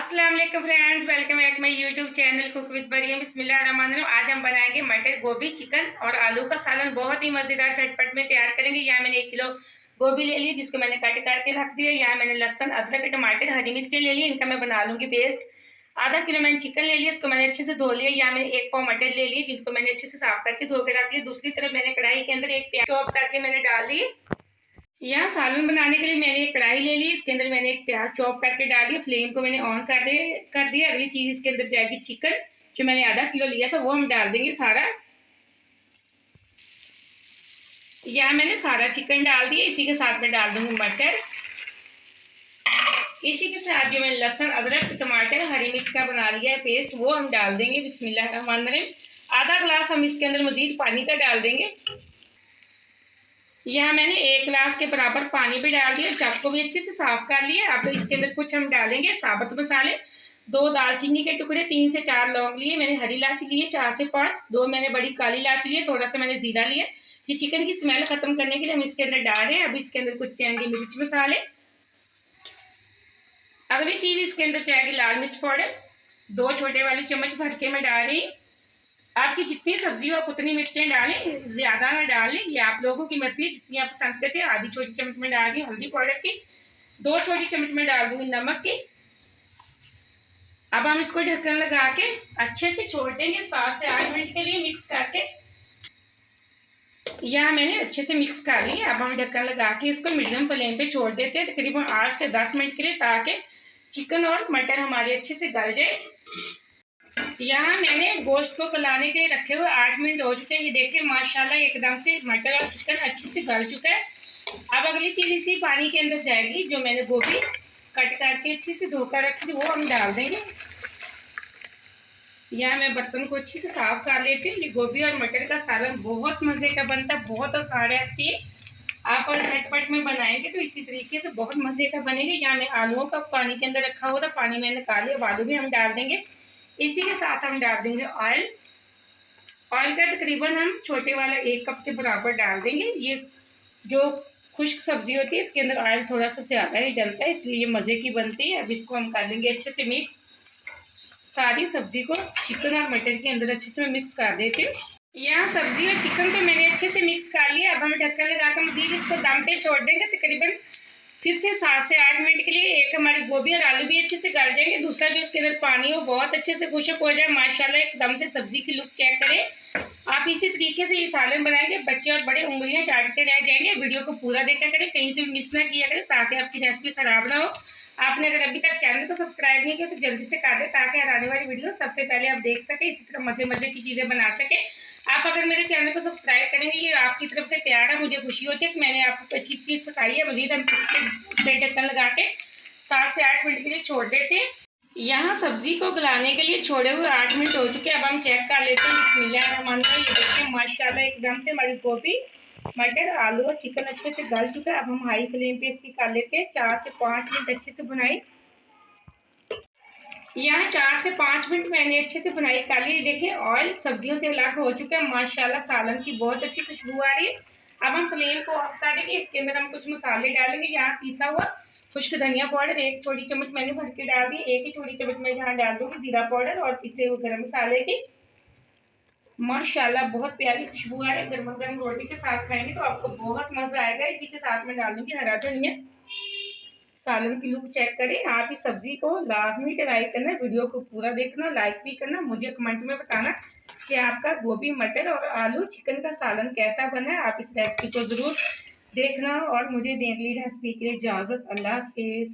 अस्सलाम वालेकुम friends, welcome back my YouTube channel cook with Maryam. बिस्मिल्लाहिर्रहमानिर्रहीम। आज हम बनाएंगे मटर गोभी चिकन और आलू का सालन। बहुत ही मज़ेदार झटपट में तैयार करेंगे। यहाँ मैंने 1 किलो गोभी ले ली, जिसको मैंने कट करके रख दिया। यहाँ मैंने लहसुन, अदरक, टमाटर, हरी मिर्चें ले ली, इनका मैं बना लूँगी पेस्ट। आधा किलो मैंने चिकन ले लिया, इसको मैंने अच्छे से धो लिया। यहाँ मैंने 1 पाव मटर ले लिए, जिनको मैंने अच्छे से साफ करके धो के रख लिया। दूसरी तरफ मैंने कढ़ाई के अंदर 1 प्याज चॉप करके मैंने डाल ली। यहाँ सालन बनाने के लिए मैंने एक कढ़ाई ले ली, इसके अंदर मैंने एक प्याज चॉप करके डाल दिया। फ्लेम को मैंने ऑन कर दिया। अगली चीज़ इसके अंदर जाएगी चिकन, जो मैंने आधा किलो लिया था, वो हम डाल देंगे सारा। यहाँ मैंने सारा चिकन डाल दिया। इसी के साथ मैं डाल दूंगी मटर। इसी के साथ जो मैंने लहसुन, अदरक, टमाटर, हरी मिर्च का बना लिया है पेस्ट, वो हम डाल देंगे। बिस्मिल्लाहिर्रहमानिर्रहीम। आधा ग्लास हम इसके अंदर मजीद पानी का डाल देंगे। यहाँ मैंने 1 गिलास के बराबर पानी भी डाल दिया। जग को भी अच्छे से साफ कर लिया। अब इसके अंदर कुछ हम डालेंगे साबुत मसाले। 2 दालचीनी के टुकड़े, 3 से 4 लौंग लिए, मैंने हरी इलायची लिए 4 से 5, 2 मैंने बड़ी काली इलायची लिए, थोड़ा सा मैंने जीरा लिया। ये चिकन की स्मेल खत्म करने के लिए हम इसके अंदर डाल रहे हैं। अब इसके अंदर कुछ जाएंगे मिर्च मसाले। अगली चीज़ इसके अंदर जाएगी लाल मिर्च पाउडर। 2 छोटे वाली चम्मच भर के मैं डाल रही। आपकी जितनी सब्जी हो आप उतनी मिर्चें डालें, ज़्यादा ना डालें, ये आप लोगों की मर्जी है, जितनी आप पसंद करते हैं। आधी छोटी चम्मच में डाल दी हल्दी पाउडर की, 2 छोटी चम्मच में डाल दूंगी नमक की। अब हम इसको ढक्कन लगा के अच्छे से छोड़ देंगे 7 से 8 मिनट के लिए मिक्स करके। यहाँ मैंने अच्छे से मिक्स कर लिया। अब हम ढक्कन लगा के इसको मीडियम फ्लेम पे छोड़ देते हैं तकरीबन 8 से 10 मिनट के लिए, ताकि चिकन और मटर हमारे अच्छे से गल जाए। यहाँ मैंने गोश्त को गलाने के लिए रखे हुए 8 मिनट हो चुके हैं। ये देखिए माशाल्लाह एकदम से मटर और चिकन अच्छे से गल चुका है। अब अगली चीज़ इसी पानी के अंदर जाएगी, जो मैंने गोभी कट करके अच्छे से धोकर रखी थी, वो हम डाल देंगे। यहाँ मैं बर्तन को अच्छे से साफ कर लेती हूँ। ये गोभी और मटर का सालन बहुत मज़े का बनता है, बहुत आसान रेसिपी है। आप अगर झटपट में बनाएंगे तो इसी तरीके से बहुत मज़े का बनेगा। यहाँ मैं आलूओं का पानी के अंदर रखा हुआ था, पानी मैंने निकाल लिया। आलू भी हम डाल देंगे। इसी के साथ हम डाल देंगे ऑयल। ऑयल का तकरीबन हम छोटे वाला 1 कप के बराबर डाल देंगे। ये जो खुश्क सब्जी होती है, इसके अंदर ऑयल थोड़ा सा ज़्यादा ही डलता है, इसलिए ये मज़े की बनती है। अब इसको हम कर लेंगे अच्छे से मिक्स। सारी सब्जी को चिकन और मटर के अंदर अच्छे से मैं मिक्स कर देती हूँ। यहाँ सब्जी और चिकन को मैंने अच्छे से मिक्स कर लिया। अब हम ढक्कन लगा कर मज़ीद इसको दम पे छोड़ देंगे तकरीबन फिर से 7 से 8 मिनट के लिए। एक हमारी गोभी और आलू भी अच्छे से गल जाएंगे, दूसरा जो इसके अंदर पानी हो बहुत अच्छे से खुशक हो जाए। माशाल्लाह एकदम से सब्जी की लुक चेक करें। आप इसी तरीके से ये सालन बनाएंगे, बच्चे और बड़े उंगलियां चाटते रह जाएंगे। वीडियो को पूरा देखा करें, कहीं से भी मिस ना किया करें, ताकि आपकी रेसिपी ख़राब ना हो। आपने अगर अभी तक चैनल को सब्सक्राइब नहीं किया तो जल्दी से कर दें, ताकि आने वाली वीडियो सबसे पहले आप देख सकें, इसी तरह मज़े की चीज़ें बना सकें। आप अगर मेरे चैनल को सब्सक्राइब करेंगे, ये आपकी तरफ से प्यार है, मुझे खुशी होती है कि मैंने आपको अच्छी चीज़ सिखाई है। मज़ीद हम इसके ढक्कन लगा के 7 से 8 मिनट के लिए छोड़ देते हैं। यहाँ सब्जी को गलाने के लिए छोड़े हुए 8 मिनट हो चुके हैं। अब हम चेक कर लेते हैं। बिस्मिल्लाहिर्रहमानिर्रहीम। ये देखिए माशाल्लाह एकदम से हमारी गोभी, मटर, आलू और चिकन अच्छे से गल चुका है। अब हम हाई फ्लेम पे इसकी कर लेते हैं 4 से 5 मिनट अच्छे से बुनाई। यहाँ 4 से 5 मिनट मैंने अच्छे से बुनाई कर ली। देखिए ऑयल सब्जियों से अलग हो चुका है। माशाल्लाह सालन की बहुत अच्छी खुशबू आ रही है। अब हम फ्लेम को ऑफ कर देंगे। इसके अंदर हम कुछ मसाले डालेंगे। यहाँ पीसा हुआ खुश्क धनिया पाउडर 1 छोटी चम्मच मैंने भर के डाल दी। 1 ही छोटी चम्मच मैं यहाँ डाल दूँगी जीरा पाउडर और पिसे हुए गरम मसाले की। माशाल्लाह बहुत प्यारी खुशबू आ रही है। गर्मा गर्म रोटी के साथ खाएंगे तो आपको बहुत मज़ा आएगा। इसी के साथ मैं डाल दूँगी हरा धनिया। सालन की लुक चेक करें। आप इस सब्जी को लाजमी ट्राई करना, वीडियो को पूरा देखना, लाइक भी करना, मुझे कमेंट में बताना कि आपका गोभी, मटर और आलू चिकन का सालन कैसा बना है। आप इस रेसिपी को ज़रूर देखना और मुझे देने के लिए रेसिपी के लिए इजाज़त। अल्लाह हाफिज़।